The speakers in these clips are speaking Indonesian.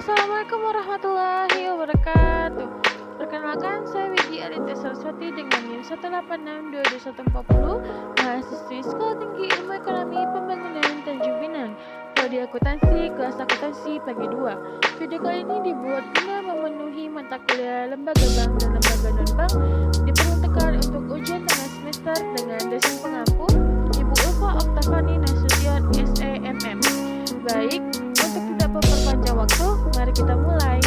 Assalamualaikum warahmatullahi wabarakatuh. Perkenalkan, saya Widi Aditya Saraswati dengan NIM 1862240, mahasiswi Sekolah Tinggi Ilmu Ekonomi Pembangunan Tanjung Pinang, prodi akuntansi, kelas akuntansi pagi 2. Video kali ini dibuat guna memenuhi mata kuliah lembaga bank dan lembaga non-bank, diperuntukkan untuk ujian tengah semester dengan dosen pengampu Ibu Ulfa Oktavani Nasution SEMM. Baik, untuk tidak memperpanjang waktu, mari kita mulai.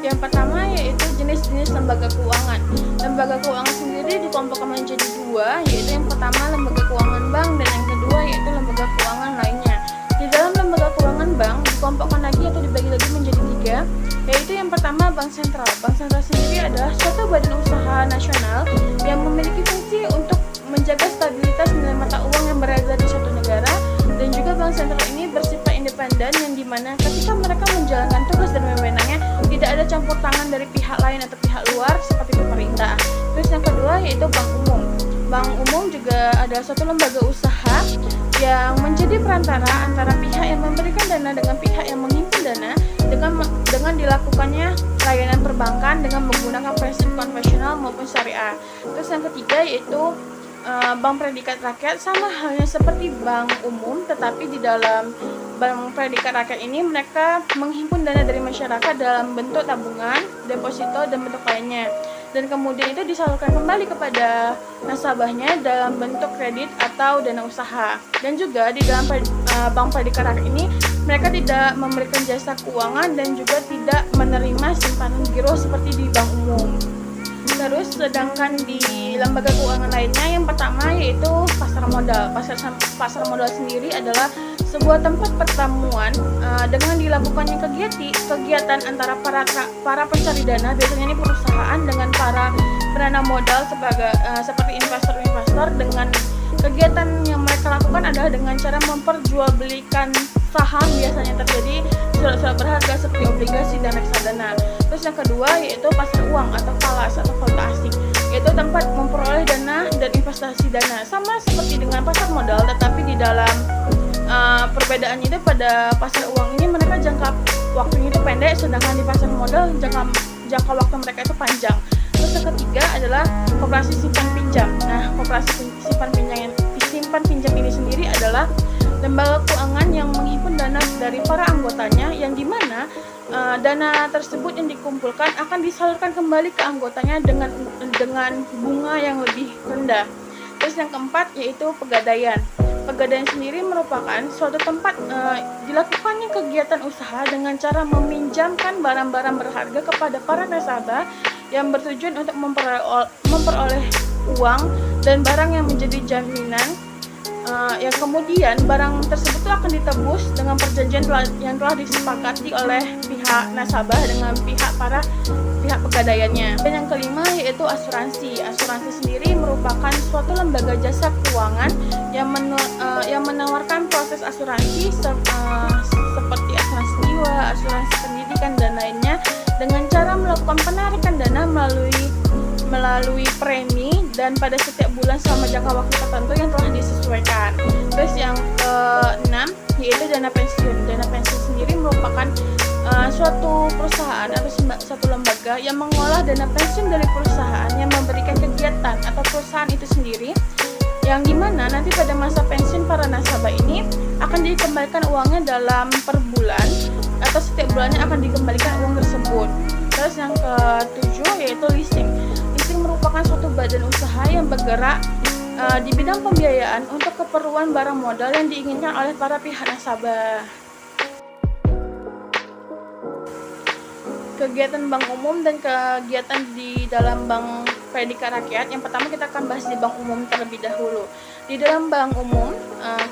Yang pertama yaitu jenis-jenis lembaga keuangan. Lembaga keuangan sendiri dikelompokkan menjadi dua, yaitu yang pertama lembaga keuangan bank dan yang kedua yaitu lembaga keuangan lainnya. Di dalam lembaga keuangan bank dikelompokkan lagi atau dibagi lagi menjadi tiga, yaitu yang pertama bank sentral. Bank sentral sendiri adalah suatu badan usaha nasional yang memiliki fungsi untuk menjaga stabilitas nilai mata uang yang berada di suatu negara, dan juga bank sentral ini bersifat independen yang dimana ketika mereka menjalankan tugas dan wewenangnya tidak ada campur tangan dari pihak lain atau pihak luar seperti pemerintah. Terus yang kedua yaitu bank umum. Bank umum juga adalah suatu lembaga usaha yang menjadi perantara antara pihak yang memberikan dana dengan pihak yang menghimpun dana dengan dilakukannya layanan perbankan dengan menggunakan prinsip konvensional maupun syariah. Terus yang ketiga yaitu bank predikat rakyat, sama halnya seperti bank umum, tetapi di dalam bank predikat rakyat ini mereka menghimpun dana dari masyarakat dalam bentuk tabungan, deposito, dan bentuk lainnya, dan kemudian itu disalurkan kembali kepada nasabahnya dalam bentuk kredit atau dana usaha. Dan juga di dalam bank predikat rakyat ini mereka tidak memberikan jasa keuangan dan juga tidak menerima simpanan giro seperti di bank umum. Terus sedangkan di lembaga keuangan lainnya, yang pertama yaitu pasar modal. Pasar modal sendiri adalah sebuah tempat pertemuan dengan dilakukannya kegiatan antara para pencari dana, biasanya ini perusahaan, dengan para penanam modal seperti investor-investor. Dengan kegiatan yang mereka lakukan adalah dengan cara memperjualbelikan saham, biasanya terjadi surat-surat berharga seperti obligasi dan reksadana. Terus yang kedua yaitu pasar uang atau falas atau valuta asing, yaitu tempat memperoleh dana dan investasi dana, sama seperti dengan pasar modal, tetapi di dalam perbedaannya itu pada pasar uang ini mereka jangka waktunya itu pendek, sedangkan di pasar modal jangka waktu mereka itu panjang. Terus yang ketiga adalah koperasi simpan pinjam. Nah, koperasi simpan pinjam ini sendiri adalah lembaga keuangan yang menghimpun dana dari para anggotanya, yang dimana dana tersebut yang dikumpulkan akan disalurkan kembali ke anggotanya dengan bunga yang lebih rendah. Terus yang keempat yaitu pegadaian. Pegadaian sendiri merupakan suatu tempat dilakukannya kegiatan usaha dengan cara meminjamkan barang-barang berharga kepada para nasabah yang bertujuan untuk memperoleh uang dan barang yang menjadi jaminan, yang kemudian barang tersebut akan ditebus dengan perjanjian yang telah disepakati oleh pihak nasabah dengan pihak pegadaiannya. Dan yang kelima yaitu asuransi. Asuransi sendiri merupakan suatu lembaga jasa keuangan yang menawarkan proses asuransi seperti asuransi jiwa, asuransi pendidikan, dan lainnya, dengan cara melakukan penarikan dana melalui premi dan pada setiap bulan selama jangka waktu tertentu yang telah disesuaikan. Terus yang keenam yaitu dana pensiun. Dana pensiun sendiri merupakan suatu perusahaan atau suatu lembaga yang mengolah dana pensiun dari perusahaan yang memberikan kegiatan atau perusahaan itu sendiri, yang dimana nanti pada masa pensiun para nasabah ini akan dikembalikan uangnya dalam per bulan atau setiap bulannya akan dikembalikan uang tersebut. Terus yang ketujuh yaitu leasing. Leasing merupakan suatu badan usaha yang bergerak di bidang pembiayaan untuk keperluan barang modal yang diinginkan oleh para pihak nasabah. Kegiatan bank umum dan kegiatan di dalam bank predikat rakyat. Yang pertama kita akan bahas di bank umum terlebih dahulu. Di dalam bank umum,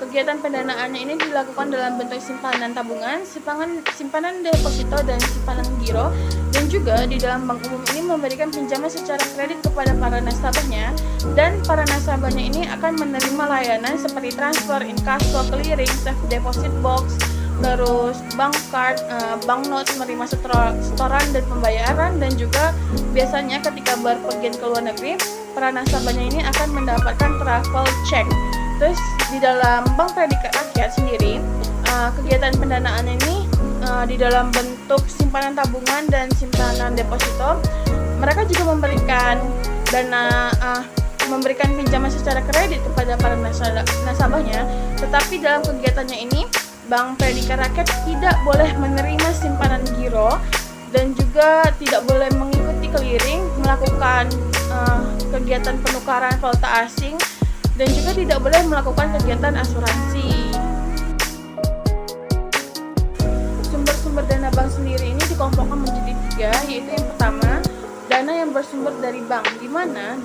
kegiatan pendanaannya ini dilakukan dalam bentuk simpanan tabungan, simpanan deposito, dan simpanan giro. Dan juga di dalam bank umum ini memberikan pinjaman secara kredit kepada para nasabahnya, dan para nasabahnya ini akan menerima layanan seperti transfer, inkasso, clearing, safe deposit box, terus bank card, bank notes, menerima setoran dan pembayaran, dan juga biasanya ketika berpergian ke luar negeri, para nasabahnya ini akan mendapatkan travel check. Terus di dalam bank predikat rakyat sendiri, kegiatan pendanaan ini di dalam bentuk simpanan tabungan dan simpanan deposito. Mereka juga memberikan memberikan pinjaman secara kredit kepada para nasabahnya, tetapi dalam kegiatannya ini Bank Pendidikan Rakyat tidak boleh menerima simpanan giro dan juga tidak boleh mengikuti clearing, melakukan kegiatan penukaran valuta asing, dan juga tidak boleh melakukan kegiatan asuransi. Sumber dana bank sendiri ini dikelompokkan menjadi 3, yaitu yang pertama, dana yang bersumber dari bank, di mana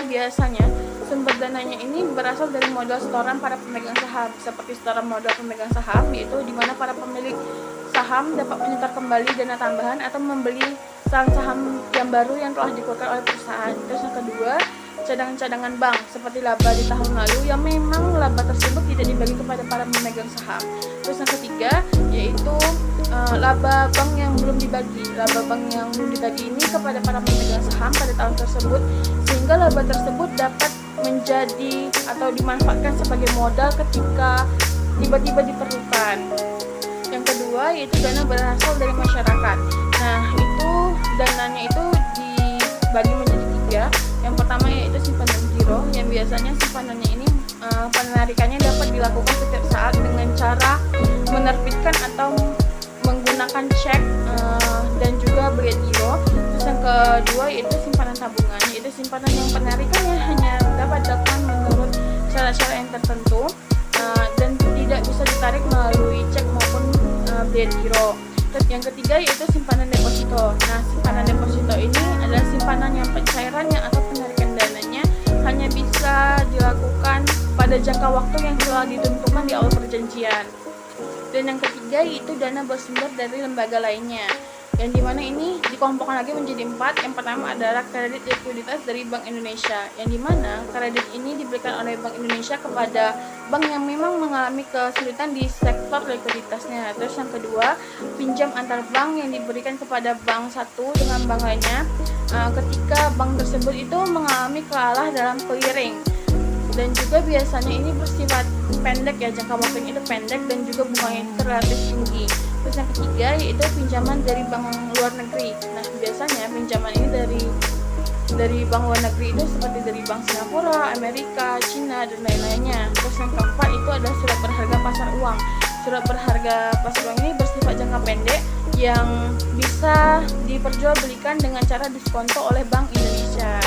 biasanya sumber dananya ini berasal dari modal setoran para pemegang saham, seperti setoran modal pemegang saham, yaitu di mana para pemilik saham dapat menyetor kembali dana tambahan atau membeli saham-saham yang baru yang telah dikeluarkan oleh perusahaan. Terus yang kedua, cadangan-cadangan bank seperti laba di tahun lalu yang memang laba tersebut tidak dibagi kepada para pemegang saham. Terus yang ketiga yaitu laba bank yang belum dibagi. Laba bank yang belum dibagi ini kepada para pemegang saham pada tahun tersebut, sehingga laba tersebut dapat menjadi atau dimanfaatkan sebagai modal ketika tiba-tiba diperlukan. Yang kedua yaitu dana berasal dari masyarakat. Nah, itu dananya itu dibagi menjadi 3. Yang pertama yaitu simpanan giro, yang biasanya simpanannya ini penarikannya dapat dilakukan setiap saat dengan cara menerbitkan atau menggunakan cek dan juga bulet giro. Terus yang kedua yaitu simpanan tabungan, yaitu simpanan yang penarikannya hanya dapat dilakukan menurut syarat-syarat yang tertentu dan tidak bisa ditarik melalui cek maupun bulet giro. Terus yang ketiga yaitu simpanan deposito. Nah, simpanan deposito ini adalah simpanan yang pencairannya atau penarikan dananya hanya bisa dilakukan pada jangka waktu yang telah ditentukan di awal perjanjian. Dan yang ketiga yaitu dana bersumber dari lembaga lainnya, yang dimana ini dikelompokkan lagi menjadi 4. Yang pertama adalah kredit likuiditas dari Bank Indonesia, yang dimana kredit ini diberikan oleh Bank Indonesia kepada bank yang memang mengalami kesulitan di sektor likuiditasnya. Terus yang kedua, pinjam antar bank yang diberikan kepada bank satu dengan bank lainnya ketika bank tersebut itu mengalami kelalah dalam clearing, dan juga biasanya ini bersifat pendek ya, jangka waktunya itu pendek dan juga bunganya itu relatif tinggi. Terus yang ketiga yaitu pinjaman dari bank luar negeri. Nah, biasanya pinjaman ini dari bank luar negeri itu seperti dari bank Singapura, Amerika, Cina, dan lain-lainnya. Terus yang keempat itu adalah surat berharga pasar uang. Surat berharga pasar uang ini bersifat jangka pendek yang bisa diperjualbelikan dengan cara diskonto oleh Bank Indonesia.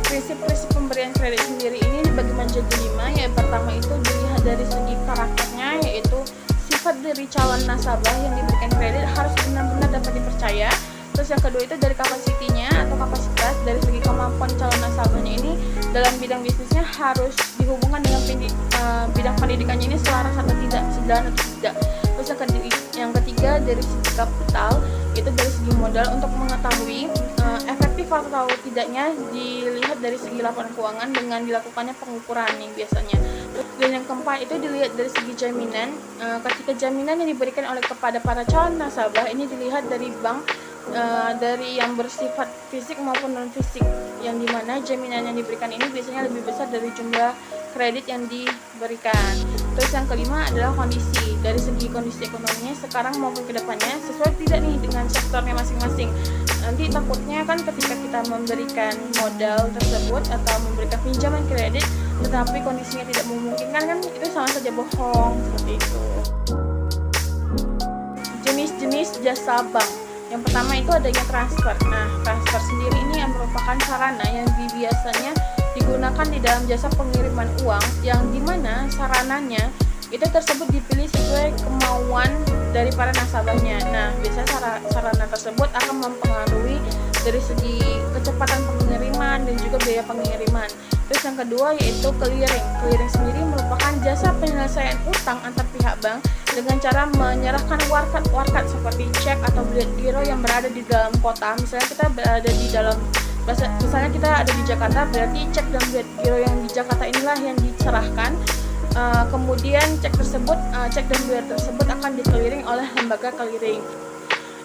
Prinsip-prinsip pemberian kredit sendiri ini dibagi menjadi 5. Yang pertama itu dilihat dari segi karakternya, yaitu sifat dari calon nasabah yang diberikan kredit harus benar-benar dapat dipercaya. Terus yang kedua itu dari kapasitinya atau kapasitas, dari segi kemampuan calon nasabahnya ini dalam bidang bisnisnya harus dihubungkan dengan bidang pendidikannya ini selaras atau tidak, sejalan atau tidak. Terus yang ketiga dari segi kapital, itu dari segi modal. Untuk mengetahui efektif atau tidaknya dilihat dari segi laporan keuangan dengan dilakukannya pengukuran nih biasanya. Dan yang keempat itu dilihat dari segi jaminan. Ketika jaminan yang diberikan kepada para calon nasabah ini dilihat dari bank, dari yang bersifat fisik maupun non fisik, yang dimana jaminan yang diberikan ini biasanya lebih besar dari jumlah kredit yang diberikan. Terus yang kelima adalah kondisi. Dari segi kondisi ekonominya sekarang maupun kedepannya sesuai tidak nih dengan sektornya masing-masing. Nanti takutnya kan ketika kita memberikan modal tersebut atau memberikan pinjaman kredit tetapi kondisinya tidak memungkinkan, kan itu sama saja bohong, seperti itu. Jenis-jenis jasa bank. Yang pertama itu adanya transfer. Nah, transfer sendiri ini yang merupakan sarana yang biasanya digunakan di dalam jasa pengiriman uang, yang dimana sarananya itu tersebut dipilih sesuai kemauan dari para nasabahnya. Nah, biasanya sarana tersebut akan mempengaruhi dari segi kecepatan pengiriman dan juga biaya pengiriman. Terus yang kedua yaitu clearing. Clearing sendiri merupakan jasa penyelesaian utang antar pihak bank dengan cara menyerahkan warkat seperti cek atau bulet giro yang berada di dalam kota. Misalnya kita berada di dalam, misalnya kita ada di Jakarta, berarti cek dan bulet giro yang di Jakarta inilah yang diserahkan. Kemudian cek dan bulet tersebut akan di-clearing oleh lembaga clearing.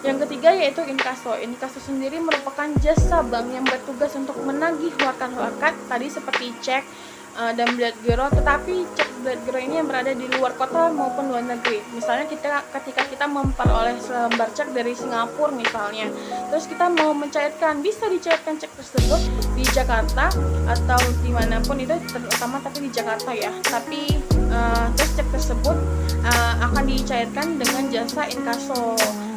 Yang ketiga yaitu inkaso. Inkaso sendiri merupakan jasa bank yang bertugas untuk menagih wakat-wakat tadi seperti cek dan bilet giro, tetapi cek bilet giro ini yang berada di luar kota maupun luar negeri. Misalnya ketika kita memperoleh selembar cek dari Singapura misalnya, terus kita mau mencairkan, bisa dicairkan cek tersebut di Jakarta atau dimanapun, itu terutama tapi di Jakarta ya. Tapi terus cek tersebut akan dicairkan dengan jasa inkaso.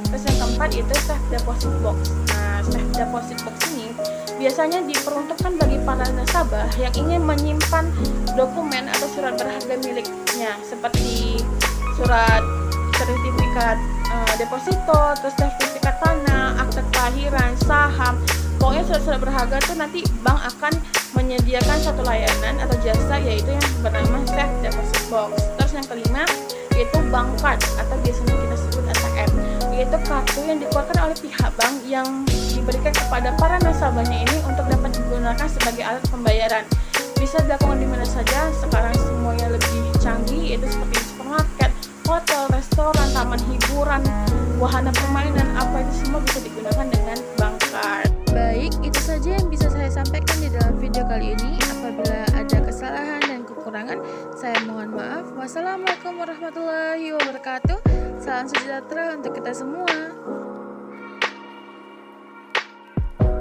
Terus yang keempat itu safe deposit box. Nah, safe deposit box ini biasanya diperuntukkan bagi para nasabah yang ingin menyimpan dokumen atau surat berharga miliknya seperti surat sertifikat deposito, terus sertifikat tanah, akte kelahiran, saham. Pokoknya surat-surat berharga itu nanti bank akan menyediakan satu layanan atau jasa yaitu yang bernama safe deposit box. Terus yang kelima yaitu bank card atau biasanya kita sebut ATM, yaitu kartu yang dikeluarkan oleh pihak bank yang diberikan kepada para nasabahnya ini untuk dapat digunakan sebagai alat pembayaran. Bisa dilakukan di mana saja, sekarang semuanya lebih canggih, yaitu seperti supermarket, hotel, restoran, taman hiburan, wahana permainan, apa itu semua bisa digunakan dengan bank card. Baik, itu saja yang bisa saya sampaikan di dalam video kali ini. Apabila ada kesalahan dan kekurangan, saya mohon maaf. Wassalamualaikum warahmatullahi wabarakatuh. Salam sejahtera untuk kita semua.